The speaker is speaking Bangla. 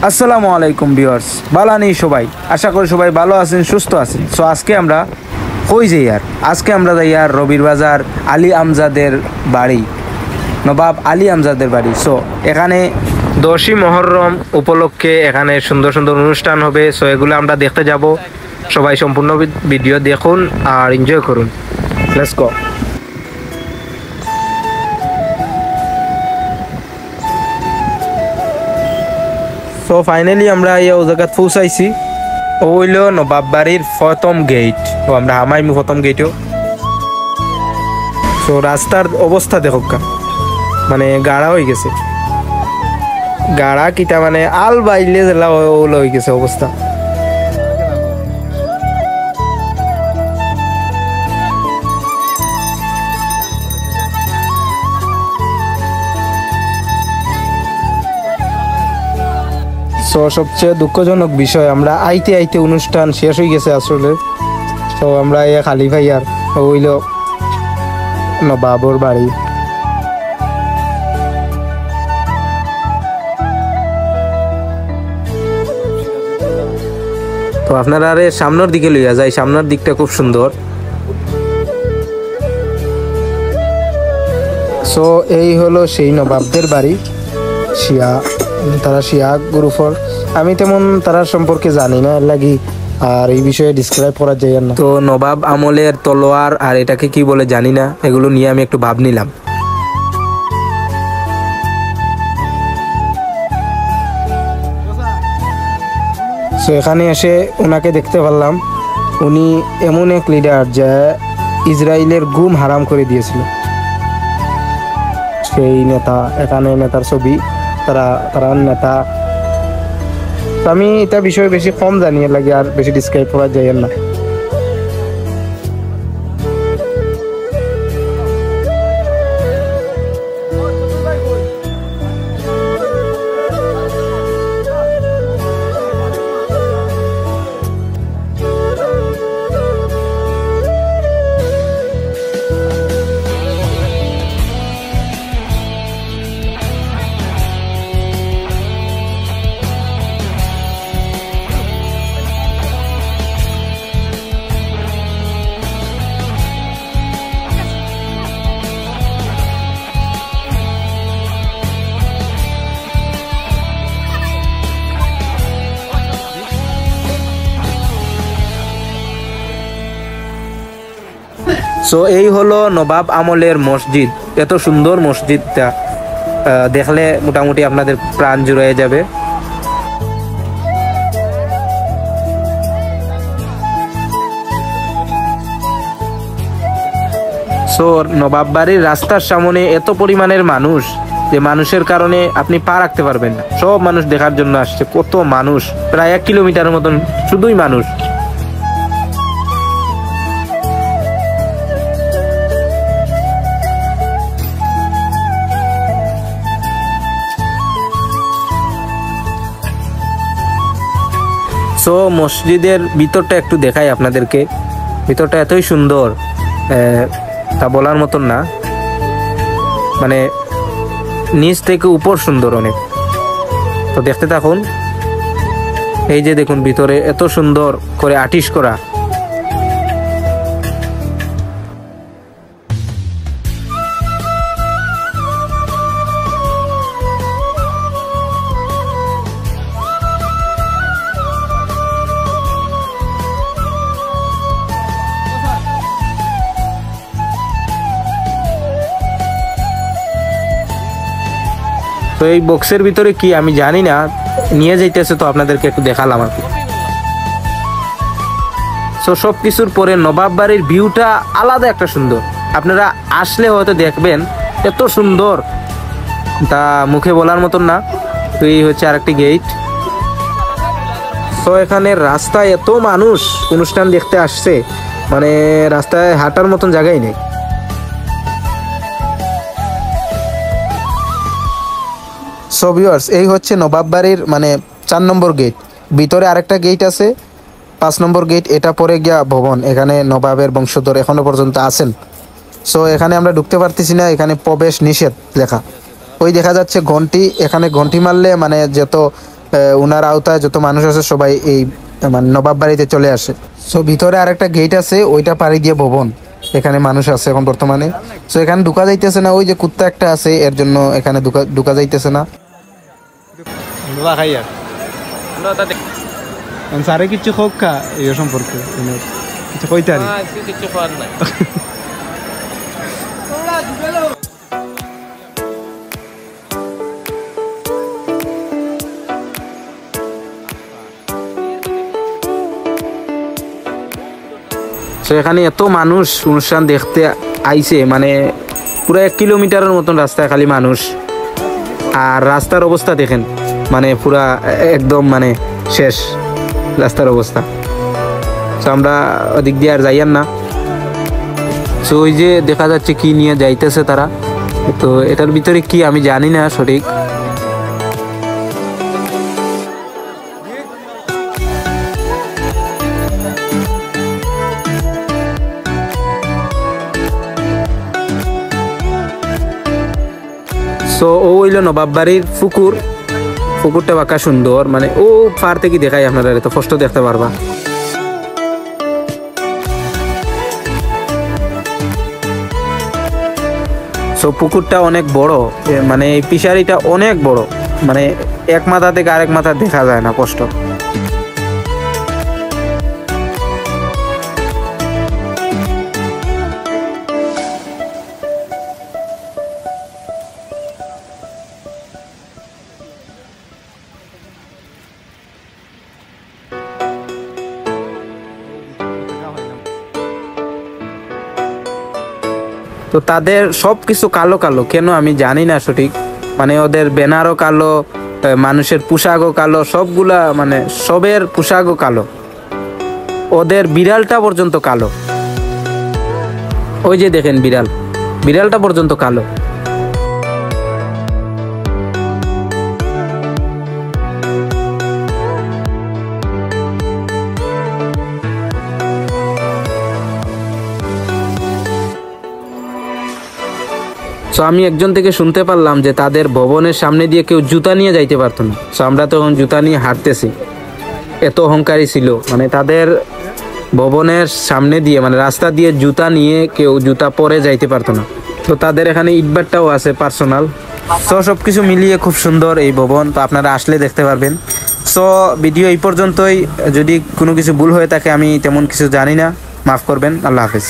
আসসালামু আলাইকুম ভিউয়ার্স, ভালো আছেন সবাই? আশা করি সবাই ভালো আছেন, সুস্থ আছেন। সো আজকে আমরা কই যাই আর আজকে আমরা যাই আর রবির বাজার আলী আমজাদের বাড়ি, নবাব আলী আমজাদের বাড়ি। সো এখানে 10ই মুহররম উপলক্ষে এখানে সুন্দর সুন্দর অনুষ্ঠান হবে। সো এগুলো আমরা দেখতে যাব। সবাই সম্পূর্ণ ভিডিও দেখুন আর এনজয় করুন। Let's go. সো ফাইনালি আমরা এই জায়গায় পৌঁছাইছি। ও হইল নবাব বাড়ির প্রথম গেট। ও আমরা হামাইমু প্রথম গেটেও। সো রাস্তার অবস্থা দেখো, মানে গাড়া হয়ে গেছে, গাড়া কিটা মানে আল বাইলে জেলা ওগুলো হয়ে গেছে অবস্থা। সো সবচেয়ে দুঃখজনক বিষয়, আমরা আইতে আইতে অনুষ্ঠান শেষ হয়ে গেছে আসলে। তো আমরা এই খালি ভাই আর হইল নবাবর বাড়ি। তো আপনারা আরে সামনের দিকে লইয়া যায়, সামনের দিকটা খুব সুন্দর। সো এই হলো সেই নবাবদের বাড়ি, শিয়া, তারা শিয়া গ্রুপর। আমি তেমন তারা সম্পর্কে জানি না, এর লাগি আর এই বিষয়ে ডিসক্রাইব করা যায় না। তো নবাব আমলের তলোয়ার আর এটাকে কি বলে জানি না, এগুলো নিয়ে আমি একটু ভাব নিলাম। সো এখানে এসে ওনাকে দেখতে পারলাম। উনি এমন এক লিডার যে ইসরায়েলের গুম হারাম করে দিয়েছিল। সেই নেতা, এখানে নেতার ছবি, তারা নেতা। আমি এটা বিষয়ে বেশি কম জানি, লাগে আর বেশি ডিসক্রাইব করা যায় না। সো এই হলো নবাব আমলের মসজিদ। এত সুন্দর মসজিদটা দেখলে মোটামুটি আপনাদের প্রাণ জুড়িয়ে যাবে। সো নবাব বাড়ির রাস্তার সামনে এত পরিমাণের মানুষ যে মানুষের কারণে আপনি পা রাখতে পারবেন না। সব মানুষ দেখার জন্য আসছে, কত মানুষ, প্রায় 1 কিলোমিটারের মতন শুধুই মানুষ। সো মসজিদের ভিতরটা একটু দেখাই আপনাদেরকে। ভিতরটা এতই সুন্দর তা বলার মতন না, মানে নিচ থেকে উপর সুন্দর অনেক। তো দেখতে থাকুন। এই যে দেখুন ভিতরে এত সুন্দর করে আর্টিস্ট করা। তো এই বক্সের ভিতরে কি আমি জানি না, নিয়ে যাইতেছে, তো আপনাদেরকে একটু দেখালাম আর কি। সো সব কিছুর পরে নবাব বাড়ির ভিউটা আলাদা একটা সুন্দর। আপনারা আসলে হয়তো দেখবেন এত সুন্দর, তা মুখে বলার মতন না। তো এই হচ্ছে আরেকটি গেট। তো এখানে রাস্তায় এত মানুষ অনুষ্ঠান দেখতে আসছে, মানে রাস্তায় হাঁটার মতন জায়গাই নেই। সো ভিউয়ার্স, এই হচ্ছে নবাব বাড়ির মানে 4 নম্বর গেট। ভিতরে আরেকটা গেট আছে, 5 নম্বর গেট। এটা পরে গিয়া ভবন, এখানে নবাবের বংশধর এখনো পর্যন্ত আছেন। সো এখানে আমরা ঢুকতে পারতেছি না, এখানে প্রবেশ নিষেধ লেখা। ওই দেখা যাচ্ছে ঘন্টি, এখানে ঘন্টি মারলে মানে যত উনার আওতায় যত মানুষ আছে সবাই এই মানে নবাব বাড়িতে চলে আসে। সো ভিতরে আরেকটা গেট আছে, ওইটা পাড়ি দিয়ে ভবন, এখানে মানুষ আছে এখন বর্তমানে। সো এখানে ঢুকা যাইতেছে না, ওই যে কুত্তা একটা আছে এর জন্য এখানে ঢুকা যাইতেছে না। স্যারে কিছু হোক খা এই সম্পর্কে কিছু কইতে পারি কিছু করার নাই। এখানে এত মানুষ অনুষ্ঠান দেখতে আইছে, মানে পুরো 1 কিলোমিটারের মতন রাস্তায় খালি মানুষ। আর রাস্তার অবস্থা দেখেন, মানে পুরা একদম মানে শেষ রাস্তার অবস্থা। তো আমরা ওদিক দিয়ে আর যাইয়ার না। তো ওই যে দেখা যাচ্ছে কি নিয়ে যাইতেছে তারা, তো এটার ভিতরে কি আমি জানি না সঠিক। সো ও হইল নবাব বাড়ির পুকুর। পুকুরটা বাঁকা সুন্দর, মানে ও পার থেকে দেখাই আপনারা, তো কষ্ট দেখতে পারবা। সো পুকুরটা অনেক বড়, মানে এই ফিশারিটা অনেক বড়, মানে এক মাথা থেকে আরেক মাথা দেখা যায় না কষ্ট। তো তাদের সব কিছু কালো কালো, কেন আমি জানি না সঠিক, মানে ওদের ব্যানারও কালো, মানুষের পোশাকও কালো, সবগুলা মানে সবের পোশাকও কালো, ওদের বিড়ালটা পর্যন্ত কালো। ওই যে দেখেন বিড়ালটা পর্যন্ত কালো। সো আমি একজন থেকে শুনতে পারলাম যে তাদের ভবনের সামনে দিয়ে কেউ জুতা নিয়ে যাইতে পারতো না। সো আমরা তখন জুতা নিয়ে হাঁটতেছি, এত অহংকারী ছিল, মানে তাদের ভবনের সামনে দিয়ে মানে রাস্তা দিয়ে জুতা নিয়ে কেউ জুতা পরে যাইতে পারতো না। তো তাদের এখানে ইটবারটাও আছে পার্সোনাল। সো সব কিছু মিলিয়ে খুব সুন্দর এই ভবন, তো আপনারা আসলে দেখতে পারবেন। সো ভিডিও এই পর্যন্তই, যদি কোনো কিছু ভুল হয়ে থাকে আমি তেমন কিছু জানি না, মাফ করবেন। আল্লাহ হাফেজ।